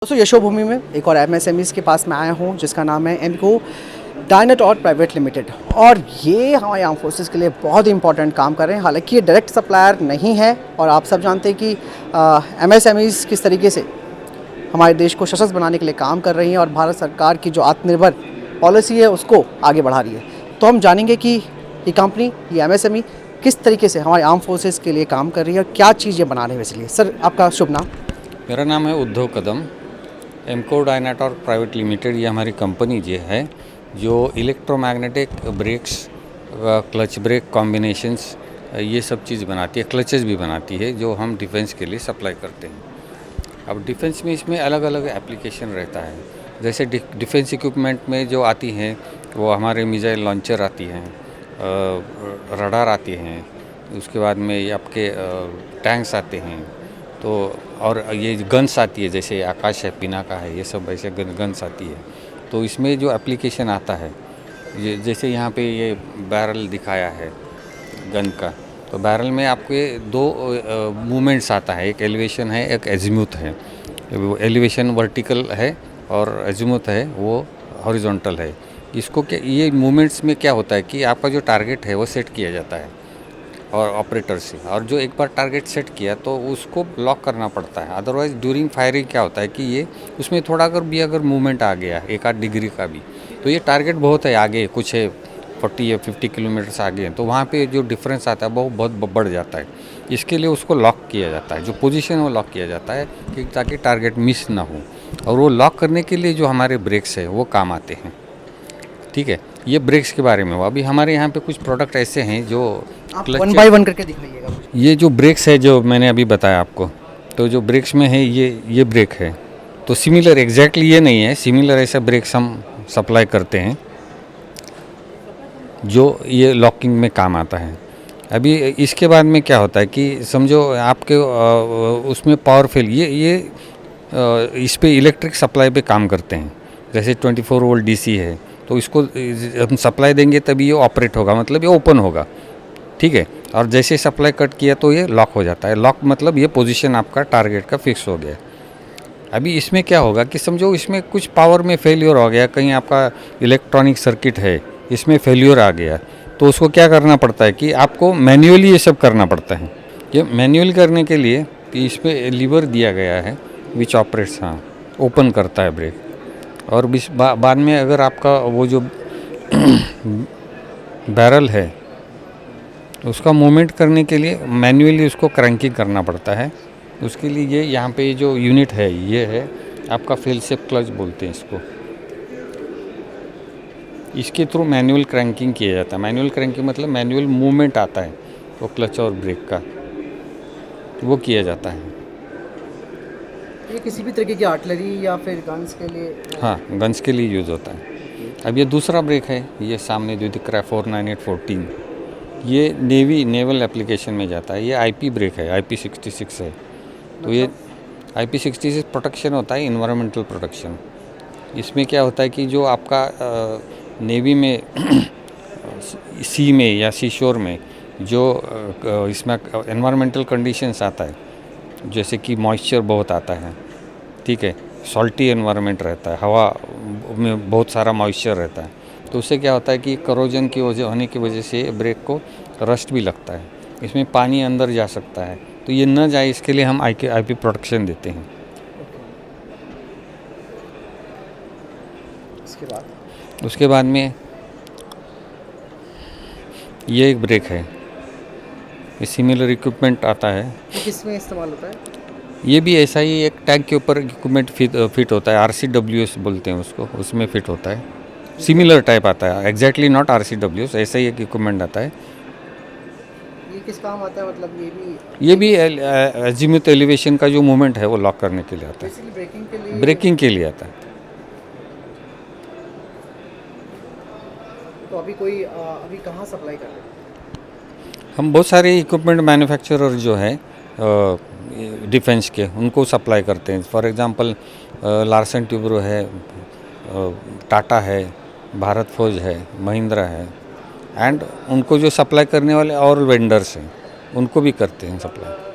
दोस्तों यशोभूमि में एक और एमएसएमईज़ के पास मैं आया हूँ जिसका नाम है एमको डायनाटॉर प्राइवेट लिमिटेड। और ये हमारे आर्म फोर्सेस के लिए बहुत ही इंपॉर्टेंट काम कर रहे हैं। हालांकि ये डायरेक्ट सप्लायर नहीं है और आप सब जानते हैं कि एमएसएमईज़ किस तरीके से हमारे देश को सशक्त बनाने के लिए काम कर रही हैं और भारत सरकार की जो आत्मनिर्भर पॉलिसी है उसको आगे बढ़ा रही है। तो हम जानेंगे कि ये कंपनी, ये एमएसएमई किस तरीके से हमारे आर्म फोर्सेस के लिए काम कर रही है और क्या चीज़ें बना रहे हैं। इसलिए सर, आपका शुभ नाम? मेरा नाम है उद्धव कदम। एमको डायनाटॉर प्राइवेट लिमिटेड ये हमारी कंपनी है जो electromagnetic brakes, clutch brake combinations, ये सब चीज़ बनाती है। क्लचेस भी बनाती है जो हम डिफेंस के लिए सप्लाई करते हैं। अब डिफेंस में इसमें अलग अलग एप्लीकेशन रहता है। जैसे डिफेंस इक्विपमेंट में जो आती हैं वो हमारे मिसाइल लॉन्चर आती हैं, रडार आती हैं, उसके बाद में ये आपके टैंक्स आते हैं, तो और ये गन्स आती है, जैसे आकाश है, पिनाका है, ये सब ऐसे गन्स आती है। तो इसमें जो एप्लीकेशन आता है, ये जैसे यहाँ पे ये बैरल दिखाया है गन का, तो बैरल में आपके दो मूवमेंट्स आता है, एक एलिवेशन है, एक एजीमुथ है। वो एलिवेशन वर्टिकल है और एजीमुथ है वो हॉरिजॉन्टल है। इसको क्या, ये मूवमेंट्स में क्या होता है कि आपका जो टारगेट है वो सेट किया जाता है और ऑपरेटर से, और जो एक बार टारगेट सेट किया तो उसको लॉक करना पड़ता है। अदरवाइज़ ड्यूरिंग फायरिंग क्या होता है कि ये उसमें थोड़ा अगर मूवमेंट आ गया एक आध डिग्री का भी, तो ये टारगेट बहुत है आगे, कुछ है 40 या 50 किलोमीटर्स आगे हैं, तो वहाँ पे जो डिफरेंस आता है वो बहुत बढ़ जाता है। इसके लिए उसको लॉक किया जाता है, जो पोजीशन है वो लॉक किया जाता है कि ताकि टारगेट मिस ना हो। और वो लॉक करने के लिए जो हमारे ब्रेक्स है वो काम आते हैं। ठीक है, ये ब्रेक्स के बारे में हुआ। अभी हमारे यहाँ पे कुछ प्रोडक्ट ऐसे हैं जो वन बाय वन करके दिखाइएगा मुझे। ये जो ब्रेक्स है जो मैंने अभी बताया आपको, तो जो ब्रेक्स में है ये ब्रेक है, तो सिमिलर एग्जैक्टली ये नहीं है, सिमिलर ऐसा ब्रेक्स हम सप्लाई करते हैं जो ये लॉकिंग में काम आता है। अभी इसके बाद में क्या होता है कि समझो आपके उसमें पावर फेल, ये इस पे इलेक्ट्रिक सप्लाई पे काम करते हैं। जैसे 24 वोल्ट डीसी है, तो इसको हम सप्लाई देंगे तभी ये ऑपरेट होगा, मतलब ये ओपन होगा। ठीक है, और जैसे सप्लाई कट किया तो ये लॉक हो जाता है। लॉक मतलब ये पोजीशन आपका टारगेट का फिक्स हो गया। अभी इसमें क्या होगा कि समझो इसमें कुछ पावर में फेलियर हो गया, कहीं आपका इलेक्ट्रॉनिक सर्किट है इसमें फेलियर आ गया, तो उसको क्या करना पड़ता है कि आपको मैन्युअली ये सब करना पड़ता है। ये मैन्युअली करने के लिए इसमें लीवर दिया गया है विच ऑपरेट्स, हाँ, ओपन करता है ब्रेक। और बाद में अगर आपका वो जो बैरल है उसका मूवमेंट करने के लिए मैन्युअली उसको क्रैंकिंग करना पड़ता है। उसके लिए ये यहाँ पे जो यूनिट है ये है आपका फेल सेफ क्लच बोलते हैं इसको। इसके थ्रू मैनुअल क्रैंकिंग किया जाता है। मैनुअल क्रैंकिंग मतलब मैनुअल मूवमेंट आता है वो क्लच और ब्रेक का, वो किया जाता है। ये किसी भी तरीके की आर्टिलरी या फिर गन्स के लिए? हाँ, गन्स के लिए यूज़ होता है। अब ये दूसरा ब्रेक है, ये सामने जो दिख रहा है 49814, ये नेवल एप्लीकेशन में जाता है। ये आईपी ब्रेक है, IP66 है। तो ये IP66 प्रोटेक्शन होता है, इन्वायरमेंटल प्रोटेक्शन। इसमें क्या होता है कि जो आपका नेवी में सी में या सी शोर में जो इसमें एनवायरमेंटल कंडीशंस आता है, जैसे कि मॉइस्चर बहुत आता है, ठीक है, सॉल्टी एनवायरनमेंट रहता है, हवा में बहुत सारा मॉइस्चर रहता है, तो उससे क्या होता है कि करोजन की वजह होने की वजह से ब्रेक को रस्ट भी लगता है। इसमें पानी अंदर जा सकता है, तो ये न जाए इसके लिए हम IP प्रोटेक्शन देते हैं। उसके बाद में ये एक ब्रेक है, ये सिमिलर इक्विपमेंट आता है। ये किस में इस्तेमाल होता है? ये भी ऐसा ही एक टैंक के ऊपर इक्विपमेंट फिट होता है, RCWS बोलते हैं उसको, उसमें फिट होता है। सिमिलर टाइप आता है, एग्जैक्टली नॉट RCWS, ऐसा ही एक इक्विपमेंट आता है। ये किस काम आता है, मतलब ये भी अजीमुथ एलिवेशन का जो मूवमेंट है वो लॉक करने के लिए आता है, ब्रेकिंग के लिए आता है। तो अभी कहाँ सप्लाई कर रहे हैं? हम बहुत सारे इक्विपमेंट मैन्युफैक्चरर जो है डिफेंस के, उनको सप्लाई करते हैं। फॉर एग्जांपल लार्सन ट्यूब्रो है, टाटा है, भारत फोर्ज है, महिंद्रा है, एंड उनको जो सप्लाई करने वाले और वेंडर्स हैं उनको भी करते हैं सप्लाई।